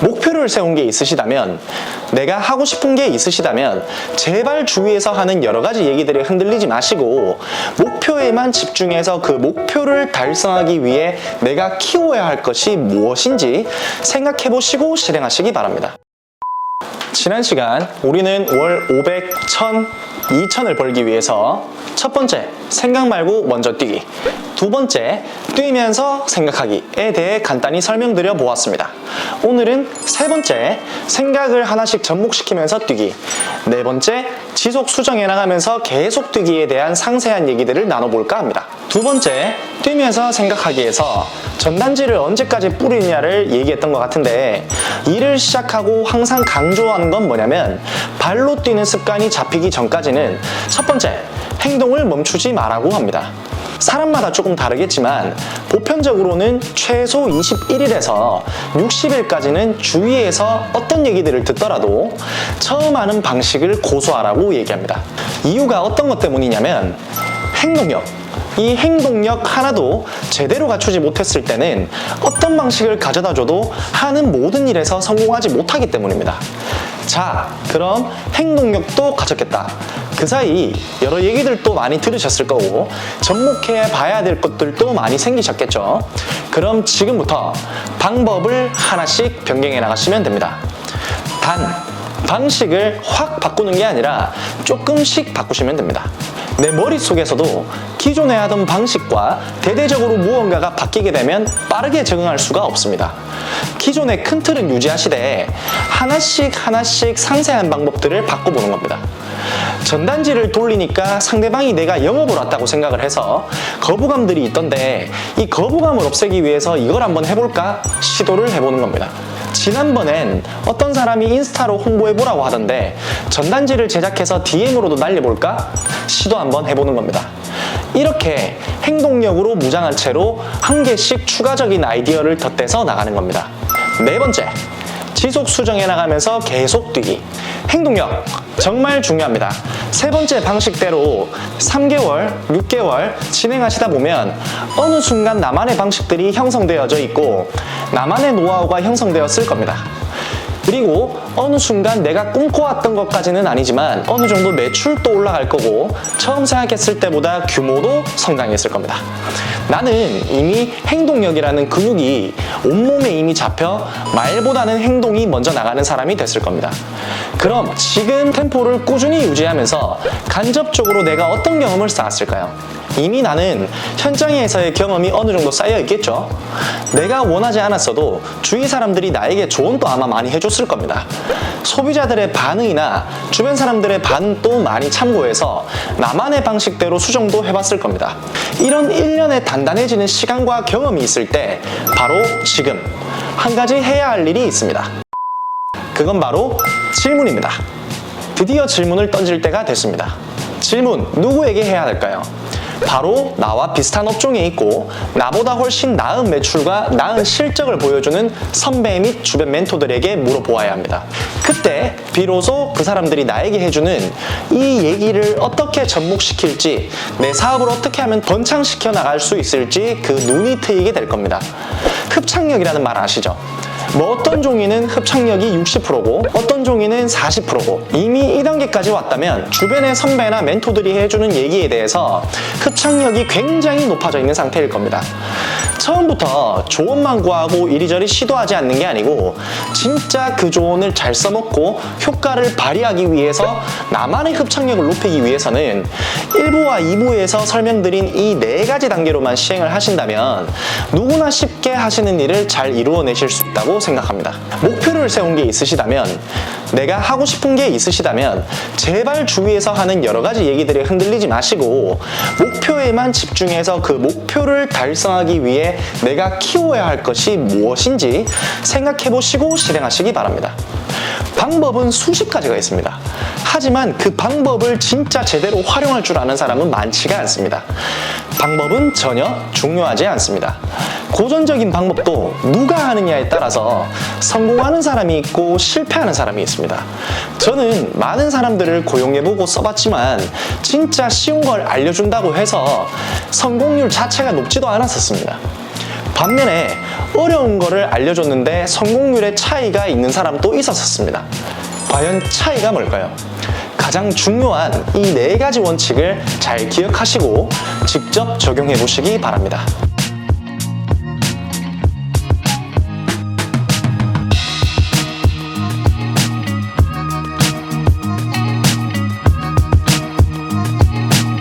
목표를 세운 게 있으시다면, 내가 하고 싶은 게 있으시다면 제발 주위에서 하는 여러 가지 얘기들에 흔들리지 마시고 목표에만 집중해서 그 목표를 달성하기 위해 내가 키워야 할 것이 무엇인지 생각해 보시고 실행하시기 바랍니다. 지난 시간 우리는 월 500, 1000, 2000을 벌기 위해서 첫 번째, 생각 말고 먼저 뛰기. 두 번째, 뛰면서 생각하기에 대해 간단히 설명드려 보았습니다. 오늘은 세 번째, 생각을 하나씩 접목시키면서 뛰기. 네 번째, 지속 수정해 나가면서 계속 뛰기에 대한 상세한 얘기들을 나눠볼까 합니다. 두 번째, 뛰면서 생각하기에서 전단지를 언제까지 뿌리느냐를 얘기했던 것 같은데, 일을 시작하고 항상 강조하는 건 뭐냐면 발로 뛰는 습관이 잡히기 전까지는 첫 번째, 행동을 멈추지 말라고 합니다. 사람마다 조금 다르겠지만 보편적으로는 최소 21일에서 60일까지는 주위에서 어떤 얘기들을 듣더라도 처음 하는 방식을 고수하라고 얘기합니다. 이유가 어떤 것 때문이냐면 행동력, 이 행동력 하나도 제대로 갖추지 못했을 때는 어떤 방식을 가져다 줘도 하는 모든 일에서 성공하지 못하기 때문입니다. 자, 그럼 행동력도 갖췄겠다. 그 사이 여러 얘기들도 많이 들으셨을 거고 접목해 봐야 될 것들도 많이 생기셨겠죠. 그럼 지금부터 방법을 하나씩 변경해 나가시면 됩니다. 단, 방식을 확 바꾸는 게 아니라 조금씩 바꾸시면 됩니다. 내 머릿속에서도 기존에 하던 방식과 대대적으로 무언가가 바뀌게 되면 빠르게 적응할 수가 없습니다. 기존의 큰 틀은 유지하시되 하나씩 상세한 방법들을 바꿔보는 겁니다. 전단지를 돌리니까 상대방이 내가 영업을 왔다고 생각을 해서 거부감들이 있던데 이 거부감을 없애기 위해서 이걸 한번 해볼까? 시도를 해보는 겁니다. 지난번엔 어떤 사람이 인스타로 홍보해보라고 하던데 전단지를 제작해서 DM으로도 날려볼까? 시도 한번 해보는 겁니다. 이렇게 행동력으로 무장한 채로 한 개씩 추가적인 아이디어를 덧대서 나가는 겁니다. 네 번째, 지속 수정해 나가면서 계속 뛰기. 행동력 정말 중요합니다. 세 번째 방식대로 3개월, 6개월 진행하시다 보면 어느 순간 나만의 방식들이 형성되어져 있고 나만의 노하우가 형성되었을 겁니다. 그리고 어느 순간 내가 꿈꿔왔던 것까지는 아니지만 어느 정도 매출도 올라갈 거고 처음 생각했을 때보다 규모도 성장했을 겁니다. 나는 이미 행동력이라는 근육이 온몸에 이미 잡혀 말보다는 행동이 먼저 나가는 사람이 됐을 겁니다. 그럼 지금 템포를 꾸준히 유지하면서 간접적으로 내가 어떤 경험을 쌓았을까요? 이미 나는 현장에서의 경험이 어느 정도 쌓여 있겠죠. 내가 원하지 않았어도 주위 사람들이 나에게 조언도 아마 많이 해줬을 겁니다. 소비자들의 반응이나 주변 사람들의 반응도 많이 참고해서 나만의 방식대로 수정도 해봤을 겁니다. 이런 1년에 단단해지는 시간과 경험이 있을 때 바로 지금 한 가지 해야 할 일이 있습니다. 그건 바로 질문입니다. 드디어 질문을 던질 때가 됐습니다. 질문, 누구에게 해야 할까요? 바로 나와 비슷한 업종에 있고 나보다 훨씬 나은 매출과 나은 실적을 보여주는 선배 및 주변 멘토들에게 물어보아야 합니다. 그때 비로소 그 사람들이 나에게 해주는 이 얘기를 어떻게 접목시킬지, 내 사업을 어떻게 하면 번창시켜 나갈 수 있을지 그 눈이 트이게 될 겁니다. 흡착력이라는 말 아시죠? 뭐 어떤 종이는 흡착력이 60%고 어떤 종이는 40%고 이미 2단계까지 왔다면 주변의 선배나 멘토들이 해주는 얘기에 대해서 흡착력이 굉장히 높아져 있는 상태일 겁니다. 처음부터 조언만 구하고 이리저리 시도하지 않는 게 아니고 진짜 그 조언을 잘 써먹고 효과를 발휘하기 위해서 나만의 흡착력을 높이기 위해서는 1부와 2부에서 설명드린 이 4가지 단계로만 시행을 하신다면 누구나 쉽게 하시는 일을 잘 이루어내실 수 있다고 생각합니다. 목표를 세운 게 있으시다면, 내가 하고 싶은 게 있으시다면 제발 주위에서 하는 여러 가지 얘기들에 흔들리지 마시고 목표에만 집중해서 그 목표를 달성하기 위해 내가 키워야 할 것이 무엇인지 생각해 보시고 실행하시기 바랍니다. 방법은 수십 가지가 있습니다. 하지만 그 방법을 진짜 제대로 활용할 줄 아는 사람은 많지가 않습니다. 방법은 전혀 중요하지 않습니다. 고전적인 방법도 누가 하느냐에 따라서 성공하는 사람이 있고 실패하는 사람이 있습니다. 저는 많은 사람들을 고용해보고 써봤지만 진짜 쉬운 걸 알려준다고 해서 성공률 자체가 높지도 않았었습니다. 반면에 어려운 거를 알려줬는데 성공률의 차이가 있는 사람도 있었습니다. 과연 차이가 뭘까요? 가장 중요한 이 4가지 원칙을 잘 기억하시고 직접 적용해 보시기 바랍니다.